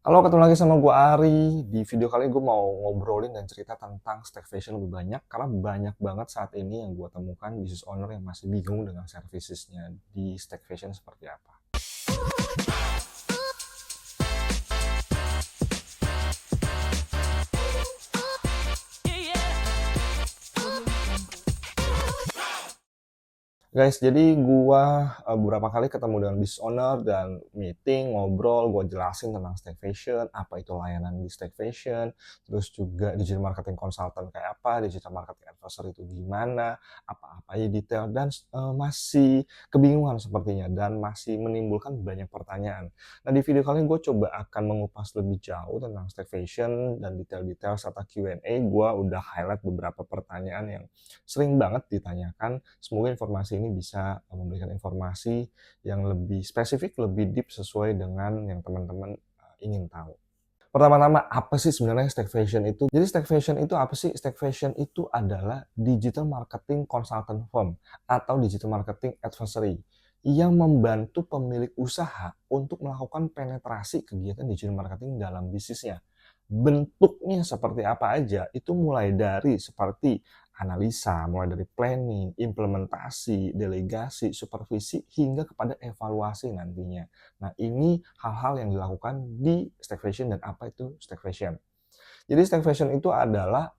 Halo, ketemu lagi sama gue Ari. Di video kali ini gue mau ngobrolin dan cerita tentang stagflation lebih banyak karena banyak banget saat ini yang gue temukan business owner yang masih bingung dengan servicesnya di stagflation seperti apa. Guys, jadi gua beberapa kali ketemu dengan business owner dan meeting, ngobrol, gua jelasin tentang stagflation, apa itu layanan di stagflation, terus juga digital marketing consultant kayak apa, digital marketing advisor itu gimana, apa-apa aja detail dan masih kebingungan sepertinya dan masih menimbulkan banyak pertanyaan. Nah, di video kali ini gue coba akan mengupas lebih jauh tentang stagflation dan detail-detail serta Q&A. Gua udah highlight beberapa pertanyaan yang sering banget ditanyakan. Semoga informasi ini bisa memberikan informasi yang lebih spesifik, lebih deep sesuai dengan yang teman-teman ingin tahu. Pertama-tama, apa sih sebenarnya stagflation itu? Jadi stagflation itu apa sih? Stagflation itu adalah digital marketing consultant firm atau digital marketing advisory yang membantu pemilik usaha untuk melakukan penetrasi kegiatan digital marketing dalam bisnisnya. Bentuknya seperti apa aja, itu mulai dari seperti analisa, mulai dari planning, implementasi, delegasi, supervisi, hingga kepada evaluasi nantinya. Nah, ini hal-hal yang dilakukan di stagflation dan apa itu stagflation. Jadi stagflation itu adalah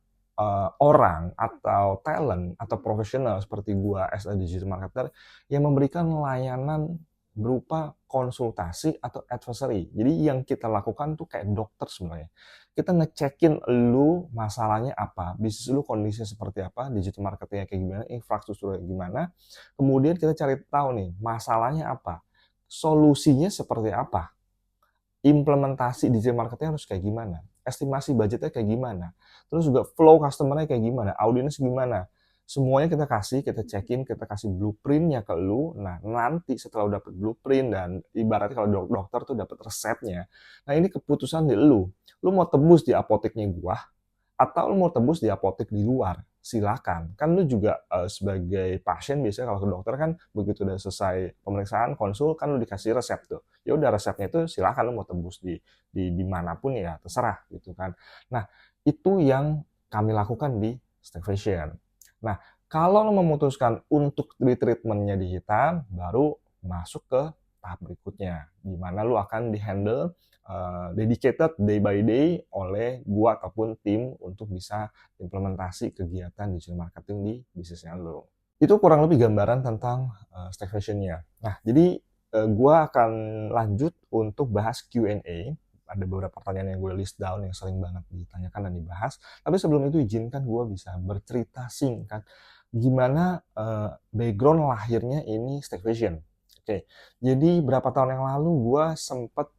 orang atau talent atau profesional seperti gua as a digital marketer yang memberikan layanan berupa konsultasi atau advisory. Jadi yang kita lakukan tuh kayak dokter sebenarnya. Kita ngecekin lu masalahnya apa, bisnis lu kondisinya seperti apa, digital marketingnya kayak gimana, infrastrukturnya gimana. Kemudian kita cari tahu nih masalahnya apa, solusinya seperti apa, implementasi digital marketing harus kayak gimana, estimasi budgetnya kayak gimana, terus juga flow customer-nya kayak gimana, audiens gimana. Semuanya kita kasih, kita cekin, kita kasih blueprint-nya ke lu. Nah, nanti setelah udah dapet blueprint dan ibaratnya kalau dokter tuh dapat resepnya. Nah, ini keputusan di lu. Lu mau tebus di apoteknya gua atau lu mau tebus di apotek di luar, silakan. Kan lu juga sebagai pasien biasanya kalau ke dokter kan begitu udah selesai pemeriksaan, konsul kan lu dikasih resep tuh. Ya udah resepnya itu silakan lu mau tebus di manapun ya terserah gitu kan. Nah, itu yang kami lakukan di stagflation. Nah, kalau lu memutuskan untuk di treatmentnya digital, baru masuk ke tahap berikutnya, di mana lu akan di-handle dedicated day by day oleh gua ataupun tim untuk bisa implementasi kegiatan digital marketing di bisnisnya lo. Itu kurang lebih gambaran tentang stagflation-nya. Nah, jadi gua akan lanjut untuk bahas Q&A. Ada beberapa pertanyaan yang gue list down yang sering banget ditanyakan dan dibahas. Tapi sebelum itu izinkan gue bisa bercerita singkat gimana background lahirnya ini stagflation. Oke, jadi berapa tahun yang lalu gue sempat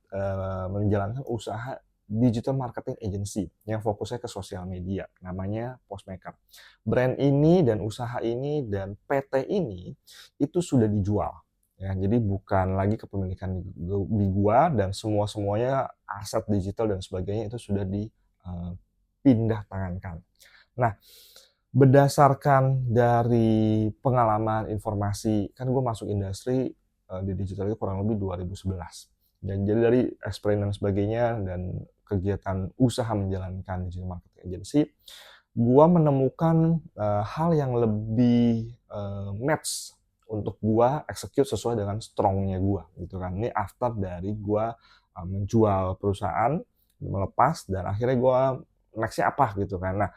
menjalankan usaha digital marketing agency yang fokusnya ke sosial media, namanya Postmaker. Brand ini dan usaha ini dan PT ini itu sudah dijual. Ya, jadi bukan lagi kepemilikan di gua dan semuanya aset digital dan sebagainya itu sudah dipindah tangankan. Nah, berdasarkan dari pengalaman informasi, kan gue masuk industri di digital itu kurang lebih 2011. Dan jadi dari experience dan sebagainya dan kegiatan usaha menjalankan digital marketing agency, gue menemukan hal yang lebih match untuk gue execute sesuai dengan strongnya gue gitu kan. Ini after dari gue menjual perusahaan, melepas dan akhirnya gue nextnya apa gitu kan. Nah,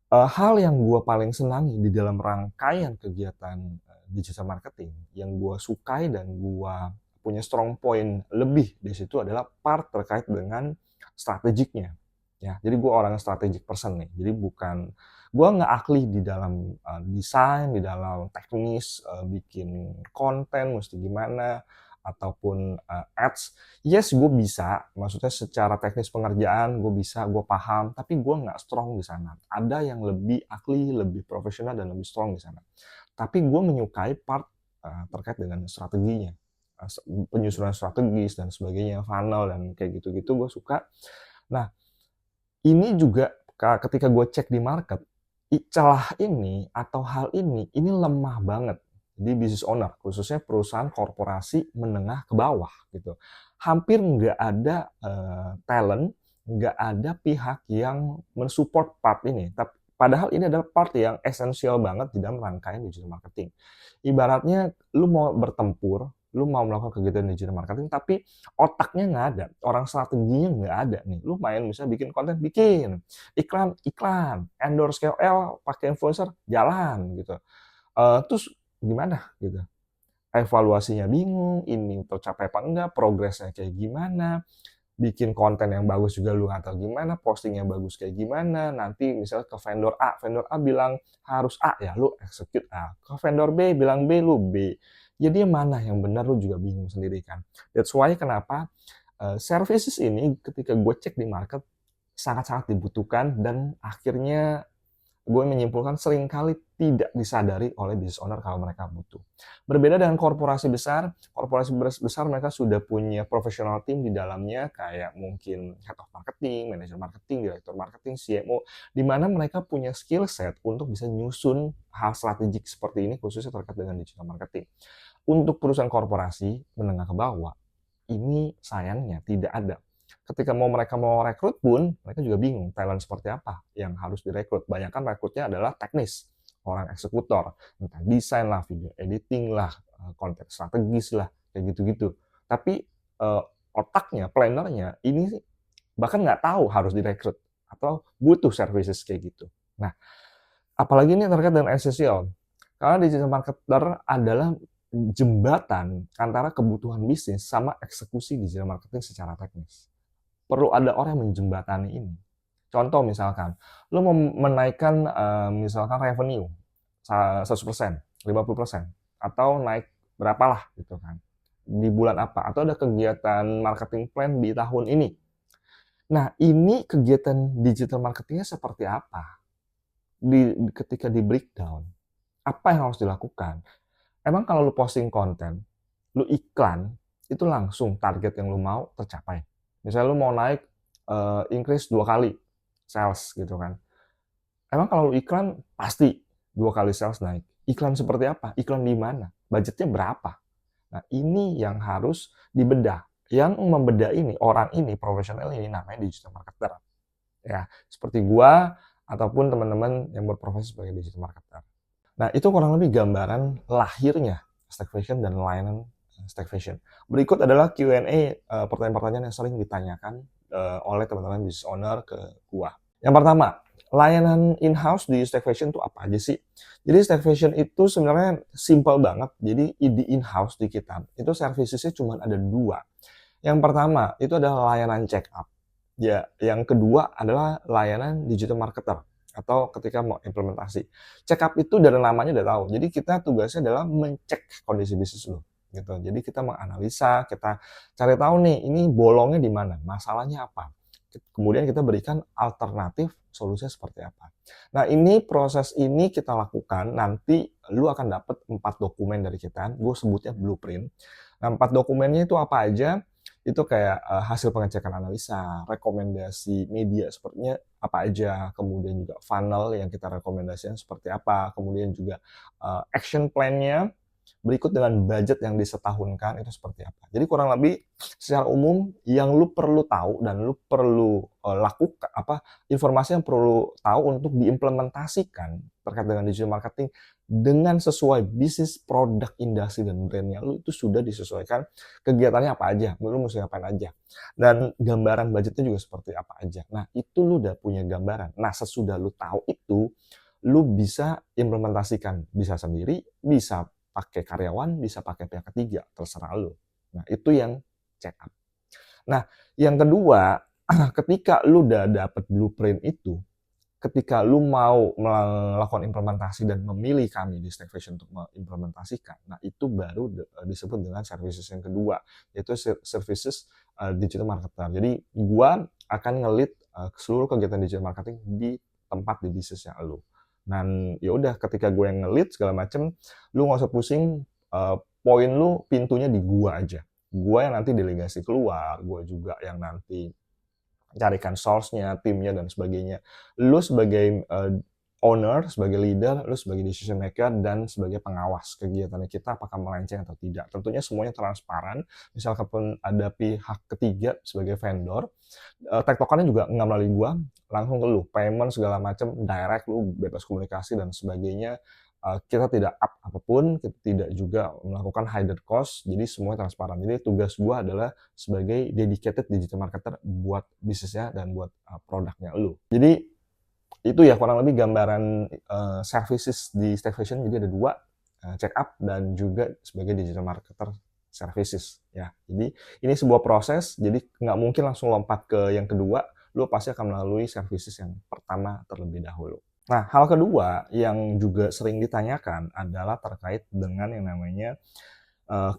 hal yang gue paling senangi di dalam rangkaian kegiatan digital marketing yang gue sukai dan gue punya strong point lebih di situ adalah part terkait dengan strategiknya. Ya, jadi gue orang strategic person nih. Jadi bukan gue nggak ahli di dalam desain, di dalam teknis, bikin konten mesti gimana ataupun ads. Yes, gue bisa, maksudnya secara teknis pengerjaan gue bisa, gue paham, tapi gue nggak strong di sana. Ada yang lebih ahli, lebih profesional dan lebih strong di sana. Tapi gue menyukai part terkait dengan strateginya, penyusunan strategis dan sebagainya, funnel dan kayak gitu-gitu gue suka. Nah, ini juga ketika gue cek di market, celah ini atau hal ini lemah banget. di business owner, khususnya perusahaan korporasi menengah ke bawah gitu. Hampir nggak ada talent, nggak ada pihak yang mensupport part ini. Padahal ini adalah part yang esensial banget di dalam rangkaian digital marketing. Ibaratnya lu mau bertempur, lu mau melakukan kegiatan digital marketing, tapi otaknya nggak ada, orang strateginya nggak ada nih. Lu main misalnya bikin konten, bikin iklan, endorse KOL, pakai influencer, jalan gitu. Terus gimana gitu? Evaluasinya bingung, ini tercapai apa enggak, progresnya kayak gimana, bikin konten yang bagus juga lu nggak tahu gimana, posting yang bagus kayak gimana, nanti misalnya ke vendor A bilang harus A, ya lu execute A, ke vendor B bilang B, lu B. Jadi yang mana yang benar lu juga bingung sendiri kan. That's why kenapa services ini ketika gue cek di market sangat-sangat dibutuhkan dan akhirnya gue menyimpulkan seringkali tidak disadari oleh business owner kalau mereka butuh. Berbeda dengan korporasi besar mereka sudah punya professional team di dalamnya, kayak mungkin head of marketing, manager marketing, director marketing, CMO, di mana mereka punya skill set untuk bisa nyusun hal strategik seperti ini, khususnya terkait dengan digital marketing. Untuk perusahaan korporasi menengah ke bawah, ini sayangnya tidak ada. Ketika mereka mau rekrut pun, mereka juga bingung talent seperti apa yang harus direkrut. Bayangkan rekrutnya adalah teknis, orang eksekutor, entah desain lah, video editing lah, konten strategis lah, kayak gitu-gitu. Tapi otaknya, plannernya, ini bahkan nggak tahu harus direkrut atau butuh services kayak gitu. Nah, apalagi ini terkait dengan esensial. Karena digital marketer adalah jembatan antara kebutuhan bisnis sama eksekusi digital marketing secara teknis. Perlu ada orang yang menjembatani ini. Contoh misalkan, lo mau menaikkan misalkan revenue 100%, 50%, atau naik berapalah gitu kan, di bulan apa, atau ada kegiatan marketing plan di tahun ini. Nah, ini kegiatan digital marketingnya seperti apa? Ketika di breakdown, apa yang harus dilakukan? Emang kalau lu posting konten, lu iklan, itu langsung target yang lu mau tercapai. Misalnya lu mau naik increase 2 kali sales gitu kan. Emang kalau lu iklan pasti 2 kali sales naik. Iklan seperti apa? Iklan di mana? Budgetnya berapa? Nah, ini yang harus dibedah. Yang membedah ini, orang ini, profesional ini namanya digital marketer. Ya, seperti gua ataupun teman-teman yang berprofesi sebagai digital marketer. Nah, itu kurang lebih gambaran lahirnya Stagflation dan layanan Stagflation. Berikut adalah Q&A, pertanyaan-pertanyaan yang sering ditanyakan oleh teman-teman business owner ke gua. Yang pertama, layanan in-house di Stagflation itu apa aja sih? Jadi Stagflation itu sebenarnya simple banget. Jadi di in-house di kita, itu servicesnya cuma ada 2. Yang pertama, itu adalah layanan check up. Ya, yang kedua adalah layanan digital marketer atau ketika mau implementasi. Check up itu dari namanya udah tahu. Jadi kita tugasnya adalah mencek kondisi bisnis lo gitu. Jadi kita menganalisa, kita cari tahu nih ini bolongnya di mana, masalahnya apa. Kemudian kita berikan alternatif solusinya seperti apa. Nah, ini proses ini kita lakukan, nanti lu akan dapat 4 dokumen dari kita. Gue sebutnya blueprint. Nah, 4 dokumennya itu apa aja? Itu kayak hasil pengecekan analisa, rekomendasi media sepertinya apa aja, kemudian juga funnel yang kita rekomendasikan seperti apa, kemudian juga action plan-nya, berikut dengan budget yang disetahunkan itu seperti apa. Jadi kurang lebih secara umum yang lu perlu tahu dan lu perlu lakukan informasi yang perlu tahu untuk diimplementasikan terkait dengan digital marketing dengan sesuai bisnis, produk, industri, dan brandnya lu itu sudah disesuaikan kegiatannya apa aja, lu mesti ngapain aja, dan gambaran budgetnya juga seperti apa aja. Nah, itu lu udah punya gambaran. Nah, sesudah lu tahu itu, lu bisa implementasikan, bisa sendiri, bisa pakai karyawan, bisa pakai pihak ketiga, terserah lu. Nah, itu yang check up. Nah, yang kedua, ketika lu udah dapet blueprint itu, ketika lu mau melakukan implementasi dan memilih kami di Stagflation untuk mengimplementasikan, nah itu baru disebut dengan services yang kedua, yaitu services digital marketer. Jadi gua akan nge-lead seluruh kegiatan digital marketing di tempat di bisnisnya lu. Dan ya udah, ketika gue yang nge-lead segala macem, lu nggak usah pusing, poin lu pintunya di gua aja. Gua yang nanti delegasi keluar, gua juga yang nanti carikan source-nya, timnya, dan sebagainya. Lu sebagai owner, sebagai leader, lu sebagai decision maker, dan sebagai pengawas kegiatan kita apakah melenceng atau tidak. Tentunya semuanya transparan. Misalkan ada pihak ketiga sebagai vendor, tektokannya juga nggak melalui gua, langsung ke lu. Payment segala macam direct, lu bebas komunikasi dan sebagainya. Kita tidak up apapun, kita tidak juga melakukan hidden cost, jadi semuanya transparan. Jadi tugas gua adalah sebagai dedicated digital marketer buat bisnisnya dan buat produknya lu. Jadi itu ya kurang lebih gambaran services di Stagflation. Jadi ada 2, check up dan juga sebagai digital marketer services ya. Jadi ini sebuah proses, jadi nggak mungkin langsung lompat ke yang kedua, lu pasti akan melalui services yang pertama terlebih dahulu. Nah, hal kedua yang juga sering ditanyakan adalah terkait dengan yang namanya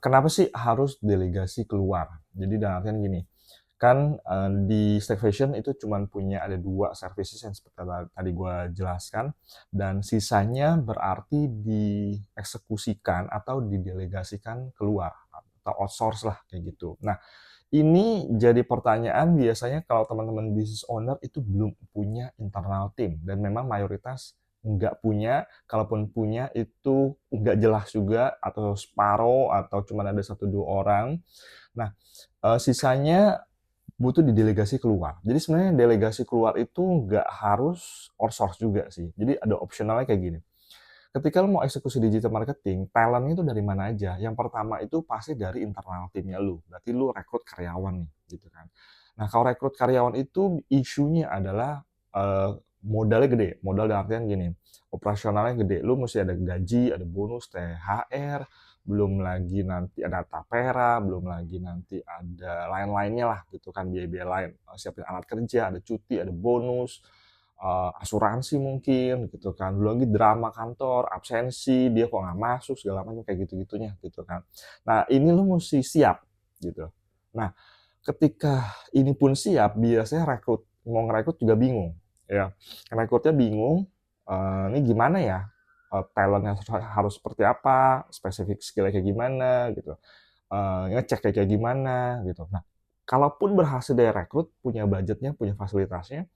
kenapa sih harus delegasi keluar? Jadi dalam artian gini, kan di Stagflation itu cuma punya ada 2 services yang seperti tadi gue jelaskan, dan sisanya berarti dieksekusikan atau didelegasikan keluar atau outsource lah kayak gitu. Nah, ini jadi pertanyaan biasanya kalau teman-teman business owner itu belum punya internal team, dan memang mayoritas nggak punya, kalaupun punya itu nggak jelas juga, atau separuh, atau cuma ada 1-2 orang. Nah, sisanya butuh didelegasi keluar. Jadi sebenarnya delegasi keluar itu nggak harus outsource juga sih. Jadi ada optionalnya kayak gini. Ketika lo mau eksekusi digital marketing, talentnya itu dari mana aja? Yang pertama itu pasti dari internal timnya lu. Berarti lu rekrut karyawan nih, gitu kan. Nah, kalau rekrut karyawan itu isunya adalah modalnya gede. Modal dalam artian gini, operasionalnya gede. Lu mesti ada gaji, ada bonus, THR, belum lagi nanti ada tapera, belum lagi nanti ada lain-lainnya lah gitu kan, biaya-biaya lain. Siapin alat kerja, ada cuti, ada bonus, asuransi mungkin gitu kan. Belum lagi drama kantor, absensi, dia kok nggak masuk, segala macam kayak gitu-gitunya gitu kan. Nah, ini lu mesti siap gitu. Nah, ketika ini pun siap, biasanya mau ngerekrut juga bingung ya. Rekrutnya bingung, ini gimana ya? Talentnya harus seperti apa, spesifik skillnya kayak gimana gitu, ngecek kayak gimana gitu. Nah, kalaupun berhasil direkrut, punya budgetnya, punya fasilitasnya,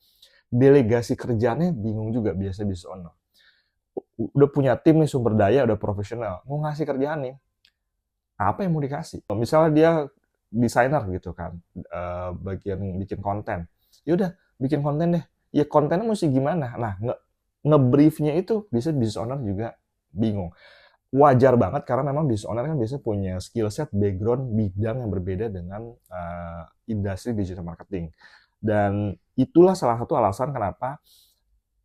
delegasi kerjaannya bingung juga biasa business owner. Udah punya tim nih, sumber daya udah profesional, mau ngasih kerjaan nih, apa yang mau dikasih? Misalnya dia desainer gitu kan, bagian bikin konten, ya udah bikin konten deh. Ya kontennya mesti gimana? Nah, ngebriefnya itu bisa business owner juga bingung. Wajar banget karena memang business owner kan biasanya punya skill set, background, bidang yang berbeda dengan industri digital marketing. Dan itulah salah satu alasan kenapa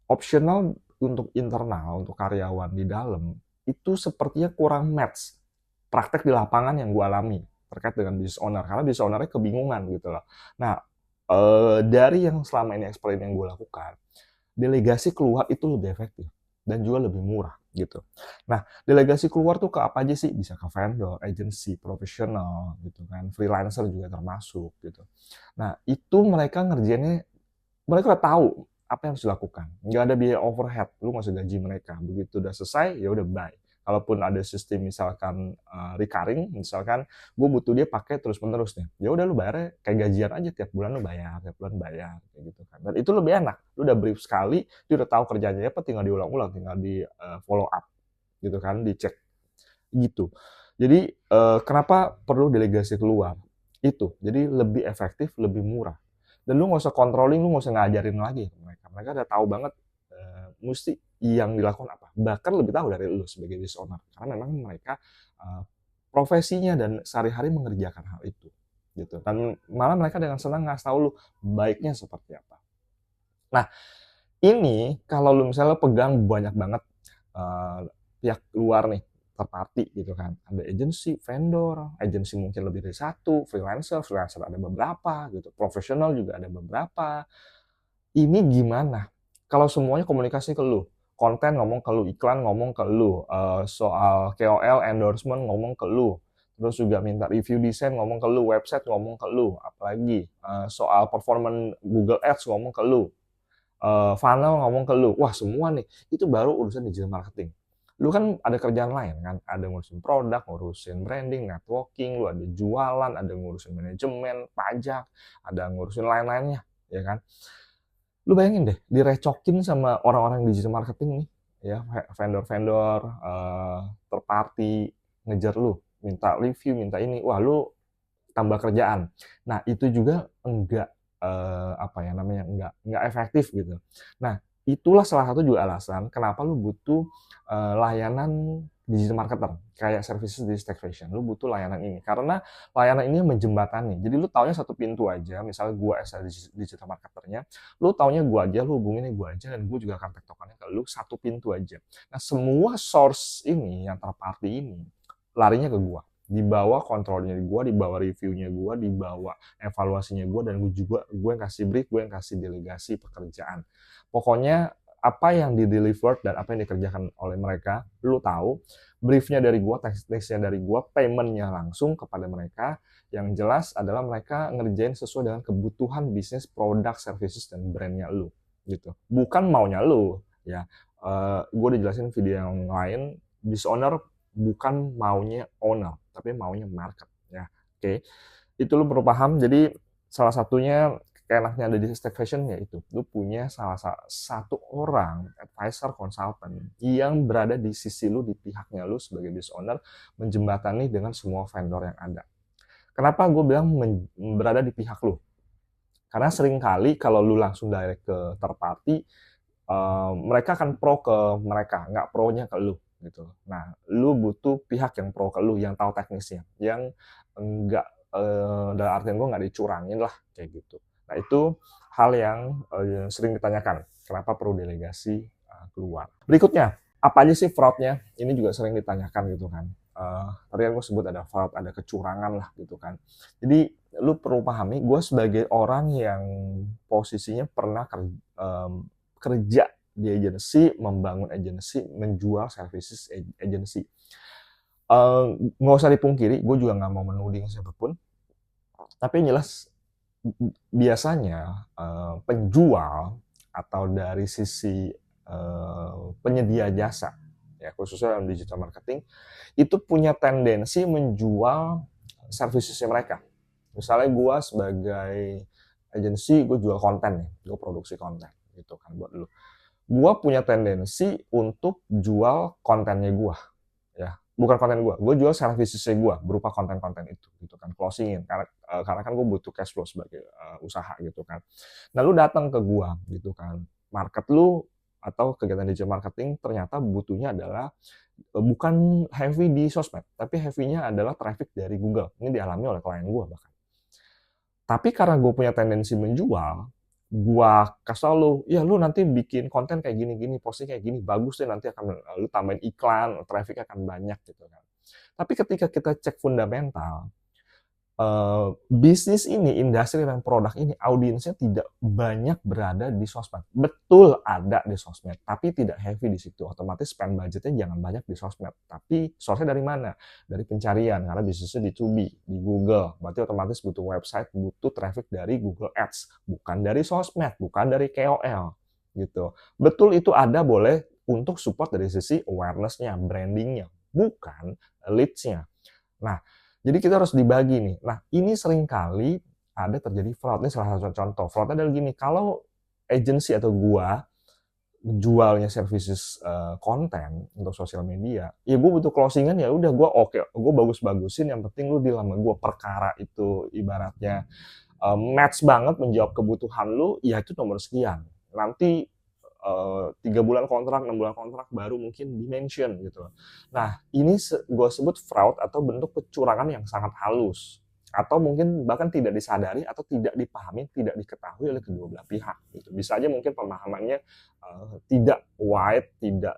optional untuk internal, untuk karyawan di dalam, itu sepertinya kurang match praktek di lapangan yang gue alami terkait dengan business owner. Karena business owner-nya kebingungan gitu loh. Nah, dari yang selama ini explain yang gue lakukan, delegasi keluar itu lebih efektif dan juga lebih murah gitu. Nah, delegasi keluar tuh ke apa aja sih? Bisa ke vendor, agency, profesional gitu kan, freelancer juga termasuk gitu. Nah, itu mereka ngerjainnya, mereka udah tahu apa yang harus dilakukan. Nggak ada biaya overhead, lu nggak usah gaji mereka. Begitu udah selesai, ya udah bye. Kalaupun ada sistem misalkan recurring, misalkan gue butuh dia pakai terus-menerus nih, ya udah lu bayarnya kayak gajian aja, tiap bulan lu bayar, tiap bulan bayar, kayak gitu kan. Dan itu lebih enak, lu udah brief sekali, dia udah tahu kerjanya apa, tinggal diulang-ulang, tinggal di follow up, gitu kan, dicek, gitu. Jadi kenapa perlu delegasi keluar? Itu, jadi lebih efektif, lebih murah. Dan lu nggak usah controlling, lu nggak usah ngajarin lagi mereka. Mereka udah tahu banget mesti yang dilakukan apa. Bahkan lebih tahu dari lu sebagai business owner. Karena memang mereka profesinya dan sehari-hari mengerjakan hal itu. Gitu. Dan malah mereka dengan senang ngasih tahu lu baiknya seperti apa. Nah, ini kalau lu misalnya pegang banyak banget pihak luar nih, third party gitu kan. Ada agency, vendor, agency mungkin lebih dari satu, freelancer ada beberapa gitu, profesional juga ada beberapa. Ini gimana? Kalau semuanya komunikasi ke lu, konten ngomong ke lu, iklan ngomong ke lu, soal KOL endorsement ngomong ke lu, terus juga minta review desain ngomong ke lu, website ngomong ke lu, apalagi soal performance Google Ads ngomong ke lu, funnel ngomong ke lu. Wah, semua nih, itu baru urusan digital marketing. Lu kan ada kerjaan lain kan, ada ngurusin produk, ngurusin branding, networking, lu ada jualan, ada ngurusin manajemen, pajak, ada ngurusin lain-lainnya, ya kan? Lu bayangin deh, direcokin sama orang-orang digital marketing nih, ya, vendor-vendor, third party, ngejar lu, minta review, minta ini, wah lu tambah kerjaan. Nah, itu juga enggak, apa ya namanya, enggak efektif gitu. Nah, itulah salah satu juga alasan kenapa lu butuh, layanan digital marketer, kayak services di Stagflation, lu butuh layanan ini. Karena layanan ini menjembatani, jadi lu taunya satu pintu aja, misalnya gua as a digital marketernya, lu taunya gua aja, lu hubunginnya gua aja, dan gua juga akan tektokannya ke lu satu pintu aja. Nah, semua source ini, yang third party ini, larinya ke gua. Di bawah kontrolnya gua, di bawah reviewnya gua, di bawah evaluasinya gua, dan gue yang kasih brief, gue yang kasih delegasi pekerjaan. Pokoknya apa yang di-deliver dan apa yang dikerjakan oleh mereka, lu tahu, briefnya dari gua, teksnya dari gua, paymentnya langsung kepada mereka. Yang jelas adalah mereka ngerjain sesuai dengan kebutuhan bisnis, produk, services, dan brandnya lu, gitu. Bukan maunya lu, ya. Gue udah jelasin video yang lain, Dishonor bukan maunya owner, tapi maunya market, ya. Oke, itu lu perlu paham. Jadi salah satunya enaknya ada di Stagflation yaitu lu punya salah satu orang advisor consultant yang berada di sisi lu, di pihaknya lu sebagai business owner, menjembatani dengan semua vendor yang ada. Kenapa gue bilang berada di pihak lu? Karena seringkali kalau lu langsung direct ke third party, mereka akan pro ke mereka, nggak pro-nya ke lu gitu. Nah, lu butuh pihak yang pro ke lu, yang tahu teknisnya, yang nggak, dalam artian gue nggak dicurangin lah kayak gitu. Nah, itu hal yang sering ditanyakan, kenapa perlu delegasi keluar. Berikutnya, apa aja sih fraud-nya? Ini juga sering ditanyakan gitu kan. Tadi kan gue sebut ada fraud, ada kecurangan lah gitu kan. Jadi lu perlu pahami, gue sebagai orang yang posisinya pernah kerja di agensi, membangun agensi, menjual services agensi. Nggak usah dipungkiri, gue juga nggak mau menuding siapapun, tapi yang jelas biasanya penjual atau dari sisi penyedia jasa, ya khususnya dalam digital marketing, itu punya tendensi menjual servicesnya mereka. Misalnya gue sebagai agensi, gue jual konten nih, gue produksi konten gitu kan buat lu. Gue punya tendensi untuk jual kontennya gue, ya bukan konten gue jual servicesnya gue berupa konten-konten itu gitu kan, closingin karena kan gue butuh cash flow sebagai usaha gitu kan. Nah, lu datang ke gue gitu kan, market lu atau kegiatan digital marketing ternyata butuhnya adalah bukan heavy di sosmed, tapi heavy-nya adalah traffic dari Google. Ini dialami oleh klien gue bahkan. Tapi karena gue punya tendensi menjual, gue kasih tau lu, ya lu nanti bikin konten kayak gini-gini, posting kayak gini, bagus deh, nanti akan lu tambahin iklan, traffic akan banyak gitu kan. Tapi ketika kita cek fundamental, bisnis ini, industri dan produk ini, audiensnya tidak banyak berada di sosmed. Betul ada di sosmed, tapi tidak heavy di situ. Otomatis spend budgetnya jangan banyak di sosmed. Tapi source-nya dari mana? Dari pencarian, karena bisnisnya di 2B, di Google. Berarti otomatis butuh website, butuh traffic dari Google Ads. Bukan dari sosmed, bukan dari KOL. Gitu. Betul itu ada, boleh untuk support dari sisi awareness-nya, branding-nya. Bukan leads-nya. Nah, jadi kita harus dibagi nih. Nah, ini seringkali ada terjadi fraud. Ini salah satu contoh. Fraud adalah gini, kalau agency atau gua jualnya services konten untuk sosial media, ya gue butuh closingan, ya udah gue oke, gue bagus-bagusin, yang penting lu deal sama gue, perkara itu ibaratnya match banget menjawab kebutuhan lu, ya itu nomor sekian. Nanti 3 bulan kontrak, 6 bulan kontrak baru mungkin di-mention gitu. Nah, ini gue sebut fraud atau bentuk kecurangan yang sangat halus. Atau mungkin bahkan tidak disadari atau tidak dipahami, tidak diketahui oleh kedua belah pihak. Gitu. Bisa aja mungkin pemahamannya tidak wide, tidak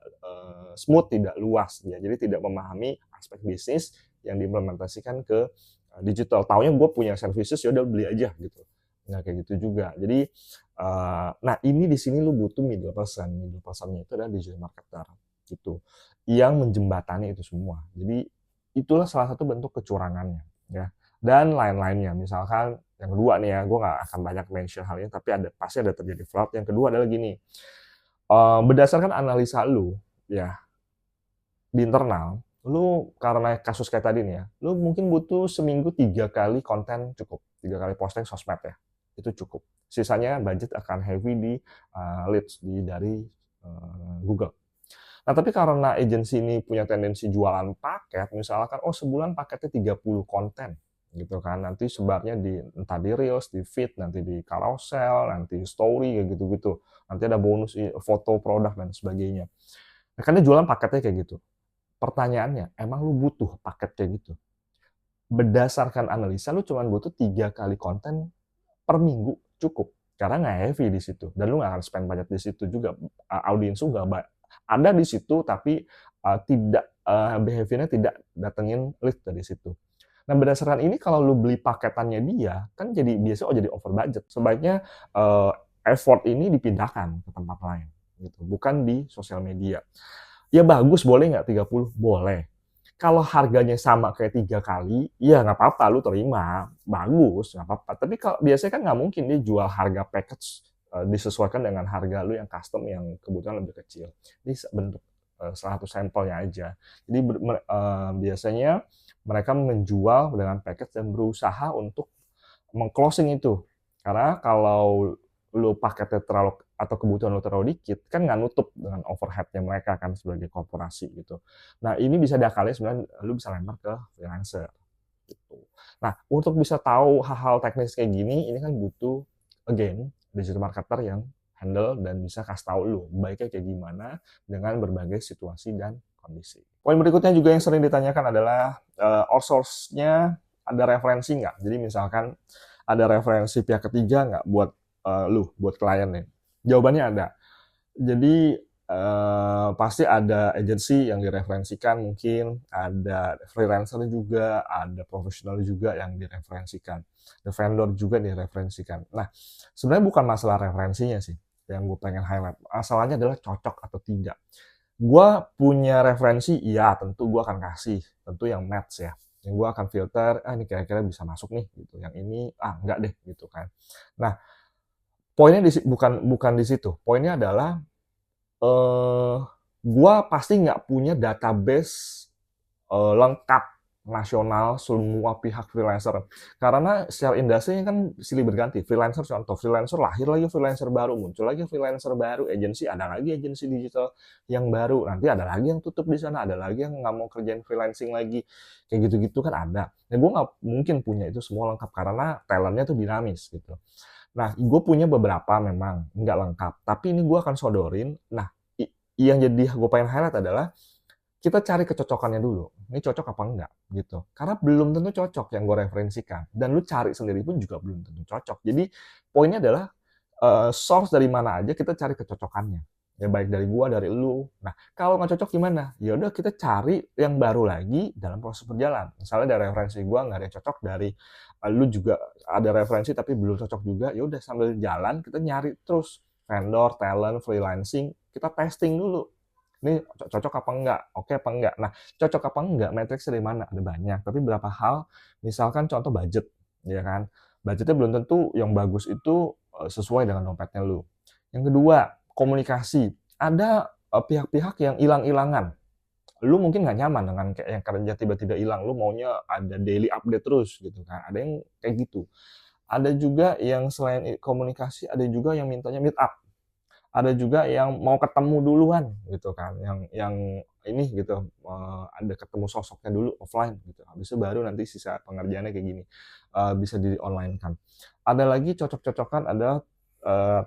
smooth, tidak luas. Ya. Jadi tidak memahami aspek bisnis yang diimplementasikan ke digital. Taunya gue punya services, ya udah beli aja gitu. Nah, kayak gitu juga. Jadi nah ini di sini lu butuh middle person. Middle personnya itu adalah digital marketer gitu, yang menjembatani itu semua. Jadi itulah salah satu bentuk kecurangannya, ya. Dan lain-lainnya. Misalkan yang kedua nih ya, gue nggak akan banyak mention hal ini, tapi pasti ada terjadi fraud. Yang kedua adalah gini, berdasarkan analisa lu, ya di internal, lu karena kasus kayak tadi nih ya, lu mungkin butuh seminggu 3 kali konten cukup, 3 kali posting sosmed ya. itu cukup. Sisanya budget akan heavy di leads dari Google. Nah, tapi karena agensi ini punya tendensi jualan paket, misalkan, oh sebulan paketnya 30 konten, gitu kan. Nanti sebarnya entah di Reels, di feed, nanti di carousel, nanti story, kayak gitu-gitu. Nanti ada bonus foto produk dan sebagainya. Nah, kan dia jualan paketnya kayak gitu. Pertanyaannya, emang lu butuh paket kayak gitu? Berdasarkan analisa, lu cuma butuh 3 kali konten per minggu, cukup. Karena nggak heavy di situ. Dan lu nggak akan spend banyak di situ juga. Audiens lu nggak ada di situ, tapi tidak behavior-nya tidak datengin lead dari situ. Nah, berdasarkan ini kalau lu beli paketannya dia, kan jadi biasanya jadi over budget. Sebaiknya effort ini dipindahkan ke tempat lain, gitu. Bukan di sosial media. Ya bagus, boleh nggak 30? Boleh. Kalau harganya sama kayak 3 kali, ya nggak apa-apa, lu terima, bagus, nggak apa-apa. Tapi kalau biasanya kan nggak mungkin dia jual harga package disesuaikan dengan harga lu yang custom yang kebutuhan lebih kecil. Ini bentuk salah satu sampelnya aja. Jadi biasanya mereka menjual dengan package dan berusaha untuk meng-closing itu. Karena kalau lu paketnya terlalu atau kebutuhan lu terlalu dikit, kan nggak nutup dengan overhead-nya mereka kan sebagai korporasi gitu. Nah, ini bisa diakali sebenarnya lu bisa lempar ke freelancer gitu. Nah, untuk bisa tahu hal-hal teknis kayak gini, ini kan butuh again digital marketer yang handle dan bisa kasih tahu lu baiknya kayak gimana dengan berbagai situasi dan kondisi. Poin berikutnya juga yang sering ditanyakan adalah outsource-nya ada referensi nggak? Jadi misalkan ada referensi pihak ketiga nggak buat buat klien nih? Jawabannya ada. Jadi pasti ada agensi yang direferensikan, mungkin ada freelancer juga, ada profesional juga yang direferensikan, ada vendor juga direferensikan. Nah, sebenarnya bukan masalah referensinya sih yang gue pengen highlight. Masalahnya adalah cocok atau tidak. Gue punya referensi, iya tentu gue akan kasih, tentu yang match ya. Yang gue akan filter, ini kira-kira bisa masuk nih, gitu. Yang ini, enggak deh, gitu kan. Nah, poinnya bukan di situ. Poinnya adalah gua pasti nggak punya database lengkap nasional semua pihak freelancer. Karena secara industri kan silih berganti. Freelancer contoh, freelancer lahir lagi freelancer baru, muncul lagi freelancer baru, agensi ada lagi agensi digital yang baru, nanti ada lagi yang tutup di sana, ada lagi yang nggak mau kerjain freelancing lagi, kayak gitu-gitu kan ada. Nah, gue nggak mungkin punya itu semua lengkap karena talentnya tuh dinamis gitu. Nah, gue punya beberapa memang nggak lengkap, tapi ini gue akan sodorin. Nah, yang jadi gue pengen highlight adalah kita cari kecocokannya dulu. Ini cocok apa enggak gitu. Karena belum tentu cocok yang gue referensikan. Dan lu cari sendiri pun juga belum tentu cocok. Jadi poinnya adalah source dari mana aja kita cari kecocokannya. Ya baik dari gua, dari lu. Nah, kalau nggak cocok gimana? Ya udah kita cari yang baru lagi dalam proses berjalan. Misalnya dari referensi gua nggak ada yang cocok, dari lu juga ada referensi tapi belum cocok juga, ya udah sambil jalan kita nyari terus vendor, talent, freelancing, kita testing dulu. Ini cocok apa enggak? Oke apa enggak? Nah, cocok apa enggak? Matrix dari mana? Ada banyak, tapi berapa hal, misalkan contoh budget, ya kan? Budgetnya belum tentu yang bagus itu sesuai dengan dompetnya lu. Yang kedua, komunikasi. Ada pihak-pihak yang hilang-hilangan. Lu mungkin nggak nyaman dengan kayak yang kerja tiba-tiba hilang. Lu maunya ada daily update terus gitu kan. Ada yang kayak gitu. Ada juga yang selain komunikasi, ada juga yang mintanya meet up. Ada juga yang mau ketemu duluan gitu kan, yang ini gitu, ada ketemu sosoknya dulu offline gitu, habis itu baru nanti sisa pengerjaannya kayak gini, bisa di-online kan. Ada lagi cocok-cocokan ada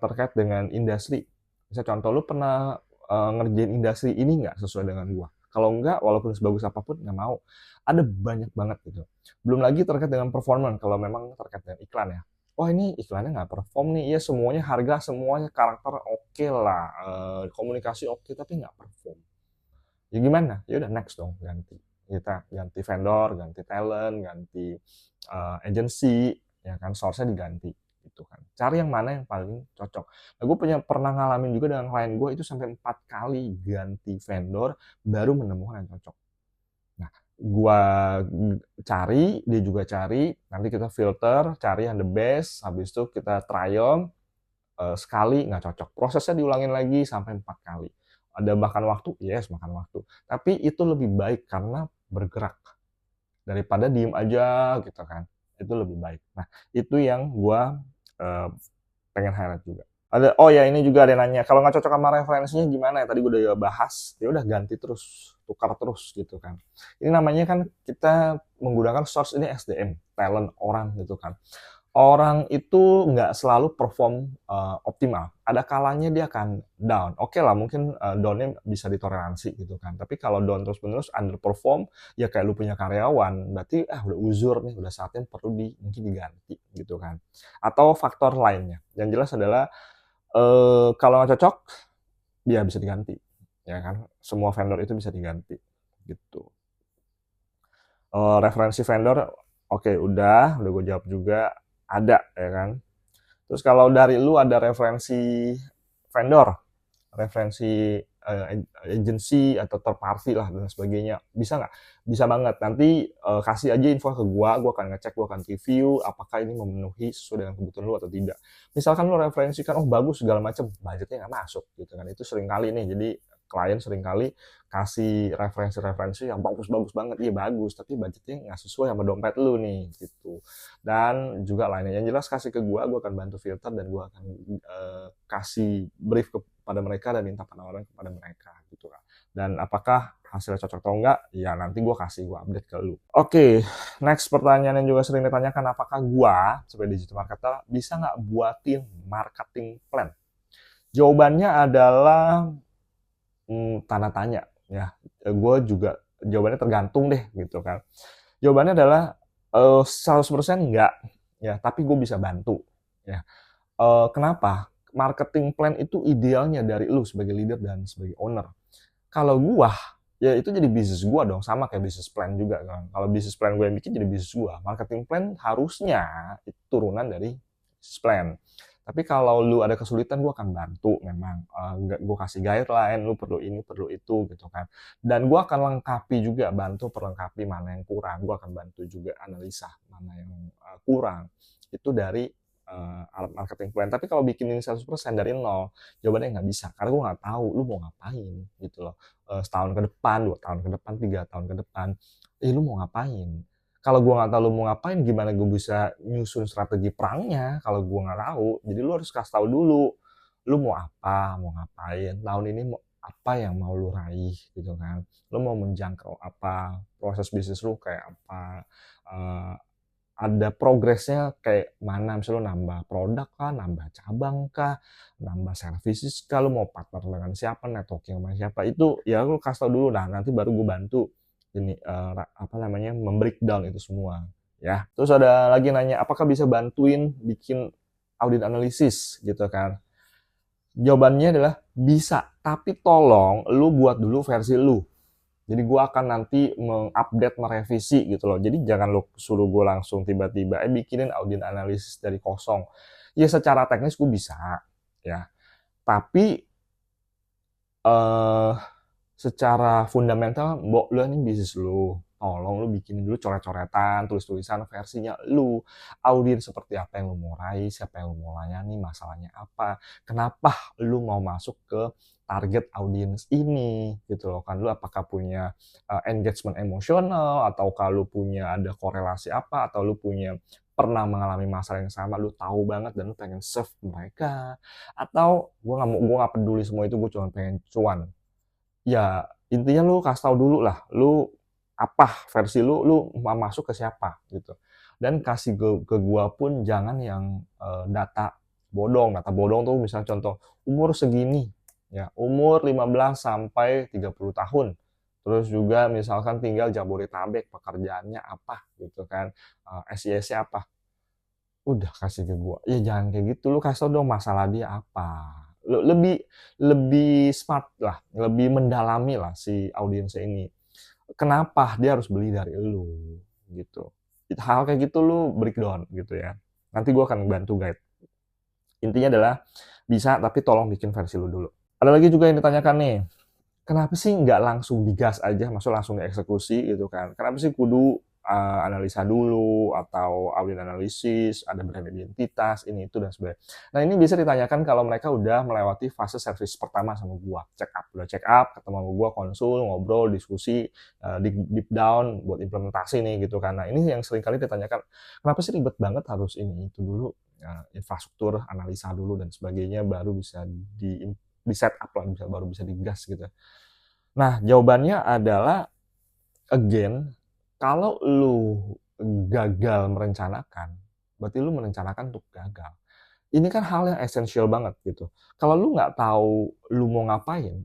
terkait dengan industri. Misal contoh lu pernah ngerjain industri ini nggak sesuai dengan gua? Kalau enggak, walaupun sebagus apapun nggak mau. Ada banyak banget gitu. Belum lagi terkait dengan performance kalau memang terkait dengan iklan ya. Wah ini iklannya nggak perform nih, ya semuanya harga, semuanya karakter oke lah, komunikasi oke, tapi nggak perform. Ya gimana? Ya udah next dong, ganti. Kita ganti vendor, ganti talent, ganti agency, ya kan, source-nya diganti gitu kan. Cari yang mana yang paling cocok. Nah, gue pernah ngalamin juga dengan klien gue itu sampai 4 kali ganti vendor baru menemukan yang cocok. Nah, gua cari, dia juga cari, nanti kita filter, cari yang the best, habis itu kita trial, sekali nggak cocok. Prosesnya diulangin lagi sampai 4 kali. Ada makan waktu? Yes, makan waktu. Tapi itu lebih baik karena bergerak. Daripada diem aja gitu kan. Itu lebih baik. Nah, itu yang gua uh, pengen highlight juga. Oh ya, ini juga ada yang nanya, kalau nggak cocok sama referensinya gimana ya? Tadi gue udah bahas, ya udah ganti terus, tukar terus gitu kan. Ini namanya kan kita menggunakan source ini SDM, talent orang gitu kan. Orang itu nggak selalu perform optimal. Ada kalanya dia akan down. Oke lah, mungkin down-nya bisa ditoleransi gitu kan. Tapi kalau down terus-menerus underperform, ya kayak lu punya karyawan, berarti udah uzur nih, udah saatnya perlu mungkin diganti gitu kan. Atau faktor lainnya. Yang jelas adalah kalau nggak cocok, ya bisa diganti. Ya kan, semua vendor itu bisa diganti gitu. Referensi vendor, oke, udah gue jawab juga. Ada, ya kan. Terus kalau dari lu ada referensi vendor, referensi agency atau third party lah dan sebagainya, bisa nggak? Bisa banget. Nanti kasih aja info ke gua akan ngecek, gua akan review apakah ini memenuhi sesuai dengan kebutuhan lu atau tidak. Misalkan lu referensikan, oh bagus segala macam, budgetnya nggak masuk gitu kan. Itu sering kali nih, jadi klien seringkali kasih referensi-referensi yang bagus-bagus banget, iya bagus, tapi budgetnya nggak sesuai sama dompet lu nih, gitu. Dan juga lainnya, yang jelas kasih ke gua akan bantu filter dan gua akan kasih brief kepada mereka dan minta penawaran kepada mereka, gitu kan. Dan apakah hasilnya cocok atau enggak, ya nanti gua update ke lu. Oke, next pertanyaan yang juga sering ditanyakan, apakah gua sebagai digital marketer bisa nggak buatin marketing plan? Jawabannya adalah tanda tanya ya. Gue juga jawabannya tergantung deh gitu kan. Jawabannya adalah 100% enggak ya, tapi gue bisa bantu ya. Kenapa? Marketing plan itu idealnya dari lu sebagai leader dan sebagai owner. Kalau gua, ya itu jadi bisnis gua dong, sama kayak bisnis plan juga kan. Kalau bisnis plan gue yang bikin jadi bisnis gua. Marketing plan harusnya itu turunan dari bisnis plan. Tapi kalau lu ada kesulitan, gue akan bantu memang. Gue kasih guideline, lu perlu ini, perlu itu gitu kan. Dan gue akan lengkapi juga, bantu perlengkapi mana yang kurang. Gue akan bantu juga analisa mana yang kurang. Itu dari alat marketing plan. Tapi kalau bikin ini 100% dari nol, jawabannya nggak bisa. Karena gue nggak tahu lu mau ngapain gitu loh. Setahun ke depan, 2 tahun ke depan, 3 tahun ke depan. Lu mau ngapain? Kalau gue nggak tahu lu mau ngapain, gimana gue bisa nyusun strategi perangnya kalau gue nggak tahu. Jadi lu harus kasih tahu dulu, lu mau apa, mau ngapain, tahun ini mau apa yang mau lu raih gitu kan. Lu mau menjangkau apa, proses bisnis lu kayak apa, ada progresnya kayak mana, misalnya lu nambah produk kah, nambah cabang kah, nambah services kah, lu mau partner dengan siapa, networking sama siapa, itu ya lu kasih tau dulu, nah nanti baru gue bantu ini membreakdown itu semua ya. Terus ada lagi nanya, apakah bisa bantuin bikin audit analisis gitu kan. Jawabannya adalah bisa, tapi tolong lu buat dulu versi lu. Jadi gue akan nanti mengupdate, merevisi gitu loh. Jadi jangan lu suruh gue langsung tiba-tiba bikinin audit analisis dari kosong. Ya secara teknis gue bisa ya, tapi secara fundamental, mbok lu ini bisnis lu, tolong lu bikin dulu coret-coretan, tulis-tulisan versinya lu, audit seperti apa yang lu mau raih, siapa yang lu mau layani, masalahnya apa, kenapa lu mau masuk ke target audience ini, gitu loh kan. Lu apakah punya engagement emosional, atau kalau punya ada korelasi apa, atau lu punya pernah mengalami masalah yang sama, lu tahu banget dan lu pengen serve mereka, atau gue nggak peduli semua itu, gue cuma pengen cuan. Ya intinya lu kasih tahu dulu lah, lu apa versi lu mau masuk ke siapa gitu. Dan kasih ke gua pun jangan yang data bodong. Data bodong tuh misalnya contoh umur segini ya, umur 15 sampai 30 tahun. Terus juga misalkan tinggal Jabodetabek, pekerjaannya apa gitu kan, SIS-nya apa. Udah kasih ke gua. Ya jangan kayak gitu, lu kasih tau dong masalah dia apa. Lebih lebih smart lah, lebih mendalami lah si audiensnya ini. Kenapa dia harus beli dari lu gitu. Hal kayak gitu lu breakdown gitu ya. Nanti gua akan bantu guide. Intinya adalah bisa, tapi tolong bikin versi lu dulu. Ada lagi juga yang ditanyakan nih, kenapa sih nggak langsung digas aja, maksudnya langsung dieksekusi gitu kan? Kenapa sih kudu analisa dulu atau audit analisis, ada brand identitas, ini itu dan sebagainya. Nah ini bisa ditanyakan kalau mereka udah melewati fase service pertama sama gua, udah check up, ketemu sama gua, konsul, ngobrol, diskusi, deep down buat implementasi nih gitu kan. Nah ini yang sering kali ditanyakan, kenapa sih ribet banget harus ini itu dulu? infrastruktur, analisa dulu dan sebagainya, baru bisa di set up lah, baru bisa digas gitu. Nah, jawabannya adalah again, kalau lu gagal merencanakan, berarti lu merencanakan untuk gagal. Ini kan hal yang esensial banget gitu. Kalau lu nggak tahu lu mau ngapain,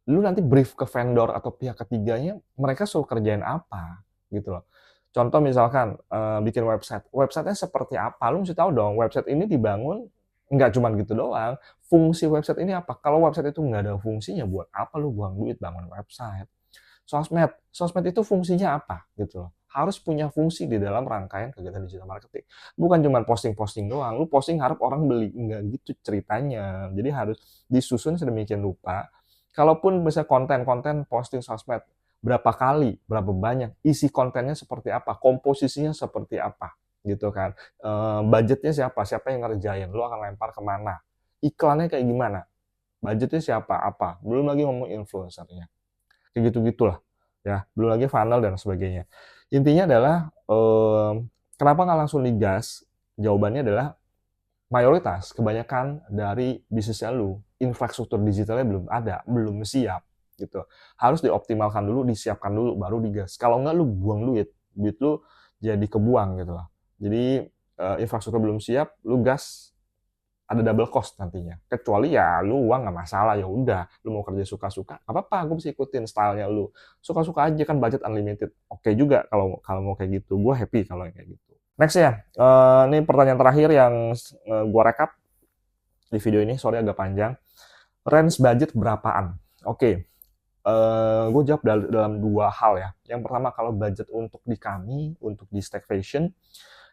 lu nanti brief ke vendor atau pihak ketiganya, mereka suruh kerjain apa gitu loh. Contoh misalkan bikin website, websitenya seperti apa? Lu mesti tahu dong, website ini dibangun nggak cuma gitu doang. Fungsi website ini apa? Kalau website itu nggak ada fungsinya, buat apa lu buang duit bangun website? Sosmed, sosmed itu fungsinya apa gitu loh. Harus punya fungsi di dalam rangkaian kegiatan digital marketing. Bukan cuma posting-posting doang. Lu posting harap orang beli, nggak gitu ceritanya. Jadi harus disusun sedemikian rupa. Kalaupun bisa konten-konten posting sosmed, berapa kali, berapa banyak, isi kontennya seperti apa, komposisinya seperti apa, gitu kan. Budgetnya siapa yang ngerjain, lu akan lempar kemana, iklannya kayak gimana, budgetnya siapa, apa, belum lagi ngomong influencernya, kayak gitu-gitulah, ya, belum lagi funnel dan sebagainya. Intinya adalah, kenapa nggak langsung digas, jawabannya adalah mayoritas, kebanyakan dari bisnisnya lu, infrastruktur digitalnya belum ada, belum siap, gitu. Harus dioptimalkan dulu, disiapkan dulu, baru digas. Kalau nggak lu buang duit lu jadi kebuang gitu loh. Jadi infrastruktur belum siap, lu gas, ada double cost nantinya. Kecuali ya lu uang nggak masalah, ya udah, lu mau kerja suka-suka, apa-apa, gue bisa ikutin stylenya lu. Suka-suka aja kan budget unlimited. Oke juga kalau kalau mau kayak gitu, gue happy kalau kayak gitu. Next ya, ini pertanyaan terakhir yang gue rekap di video ini, sorry agak panjang. Range budget berapaan? Oke, gue jawab dalam dua hal ya. Yang pertama, kalau budget untuk di kami, untuk di Stagflation,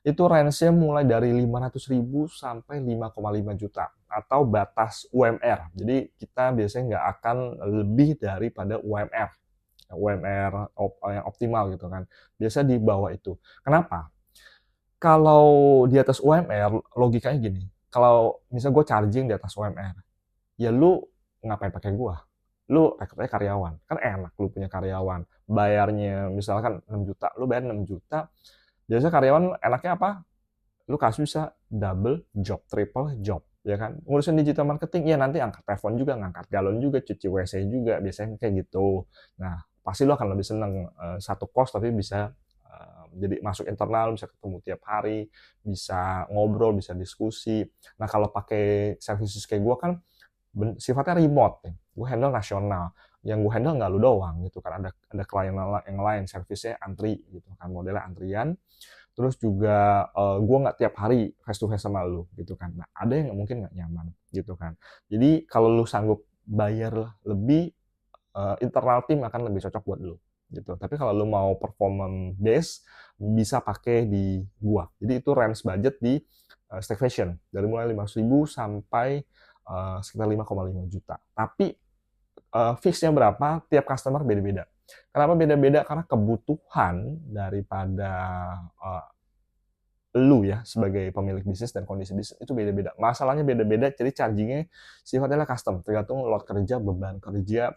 itu range-nya mulai dari 500.000 sampai 5,5 juta atau batas UMR. Jadi kita biasanya nggak akan lebih daripada UMR yang optimal gitu kan. Biasa di bawah itu. Kenapa? Kalau di atas UMR, logikanya gini, kalau misal gue charging di atas UMR, ya lu ngapain pakai gue? Lu rekrutnya karyawan, kan enak lu punya karyawan, bayarnya misalkan 6 juta, lu bayar 6 juta, biasanya karyawan enaknya apa? Lu kasih bisa double job, triple job, ya kan? Ngurusin digital marketing, ya nanti angkat telepon juga, ngangkat galon juga, cuci WC juga, biasanya kayak gitu. Nah, pasti lu akan lebih seneng satu kos tapi bisa jadi masuk internal, bisa ketemu tiap hari, bisa ngobrol, bisa diskusi. Nah, kalau pakai services kayak gue kan sifatnya remote nih. Gue handle nasional. Yang gue handle nggak lu doang gitu kan. Ada klien yang lain, servisnya antri gitu kan, modelnya antrian. Terus juga gue nggak tiap hari face to face sama lu gitu kan. Nah, ada yang mungkin nggak nyaman gitu kan. Jadi kalau lu sanggup bayar lebih, internal tim akan lebih cocok buat lu gitu. Tapi kalau lu mau performance base, bisa pakai di gua. Jadi itu range budget di Stagflation dari mulai 500.000 sampai sekitar 5,5 juta. Tapi fixnya berapa, tiap customer beda-beda. Kenapa beda-beda? Karena kebutuhan daripada lu ya sebagai pemilik bisnis dan kondisi bisnis itu beda-beda. Masalahnya beda-beda, jadi chargingnya sifatnya custom, tergantung load kerja, beban kerja,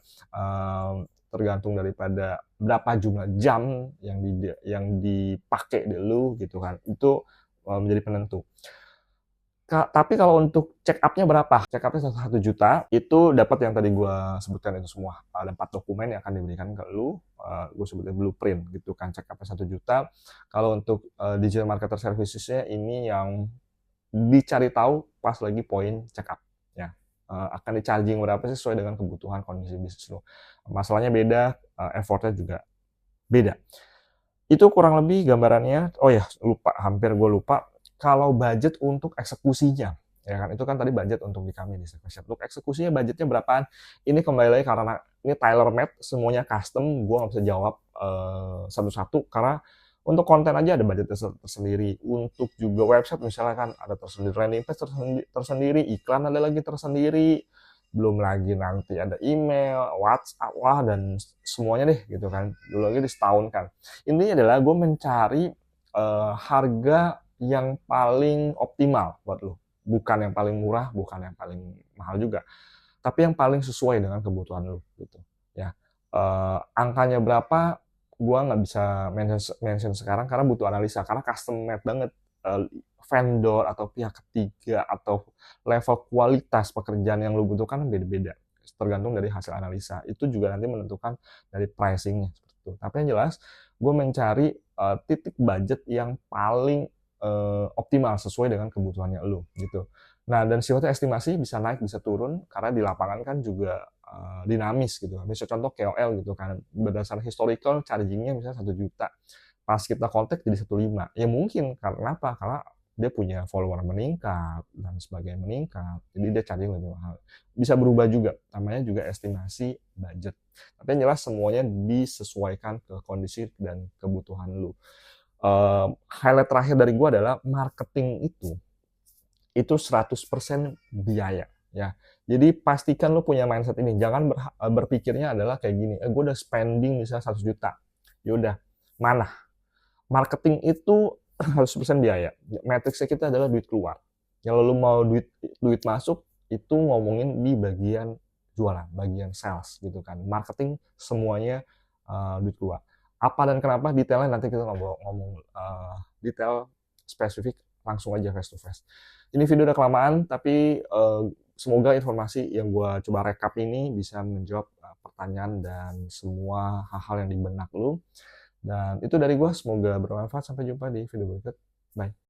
tergantung daripada berapa jumlah jam yang dipakai di lu gitu kan. Itu menjadi penentu. Tapi kalau untuk check up-nya berapa? Check up-nya 1 juta, itu dapat yang tadi gue sebutkan itu semua. Ada 4 dokumen yang akan diberikan ke lu, gue sebutnya blueprint gitu kan, check up-nya 1 juta. Kalau untuk digital marketer services-nya ini yang dicari tahu pas lagi poin check up. Ya. Akan di-charging berapa sesuai dengan kebutuhan kondisi bisnis lu. Masalahnya beda, effort-nya juga beda. Itu kurang lebih gambarannya. Oh ya, hampir gue lupa. Kalau budget untuk eksekusinya, ya kan, itu kan tadi budget untuk di kami di Stagflation. Untuk eksekusinya budgetnya berapaan? Ini kembali lagi karena ini tailor made, semuanya custom, gue nggak bisa jawab satu-satu karena untuk konten aja ada budget tersendiri. Untuk juga website misalnya kan ada tersendiri, landing page tersendiri, iklan ada lagi tersendiri, belum lagi nanti ada email, WhatsApp lah dan semuanya deh gitu kan. Belum lagi di setahun kan. Intinya adalah gue mencari harga yang paling optimal buat lo. Bukan yang paling murah, bukan yang paling mahal juga. Tapi yang paling sesuai dengan kebutuhan lo gitu. Ya. Angkanya berapa, gua nggak bisa mention sekarang karena butuh analisa, karena custom made banget. vendor atau pihak ketiga atau level kualitas pekerjaan yang lu butuhkan beda-beda, tergantung dari hasil analisa. Itu juga nanti menentukan dari pricing-nya seperti itu. Tapi yang jelas gue mencari titik budget yang paling optimal sesuai dengan kebutuhannya lu gitu. Nah, dan sifatnya estimasi bisa naik, bisa turun karena di lapangan kan juga dinamis gitu. Misal contoh KOL gitu kan, berdasarkan historical charging-nya misalnya 1 juta. Pas kita kontak jadi 1,5. Ya mungkin karena apa? Karena dia punya follower meningkat dan sebagainya meningkat. Jadi dia charging lebih mahal. Bisa berubah juga, namanya juga estimasi budget. Tapi yang jelas semuanya disesuaikan ke kondisi dan kebutuhan lu. Highlight terakhir dari gue adalah marketing itu 100% biaya ya. Jadi pastikan lu punya mindset ini. Jangan berpikirnya adalah kayak gini, gue udah spending misalnya 100 juta. Yaudah, mana? Marketing itu 100% biaya. Matriksnya kita adalah duit keluar. Kalau lu mau duit masuk, itu ngomongin di bagian jualan, bagian sales gitu kan. Marketing semuanya duit keluar. Apa dan kenapa detailnya nanti kita ngomong detail spesifik langsung aja face to face. Ini video udah kelamaan, tapi semoga informasi yang gue coba rekap ini bisa menjawab pertanyaan dan semua hal-hal yang di benak lu. Dan itu dari gue, semoga bermanfaat. Sampai jumpa di video berikut. Bye.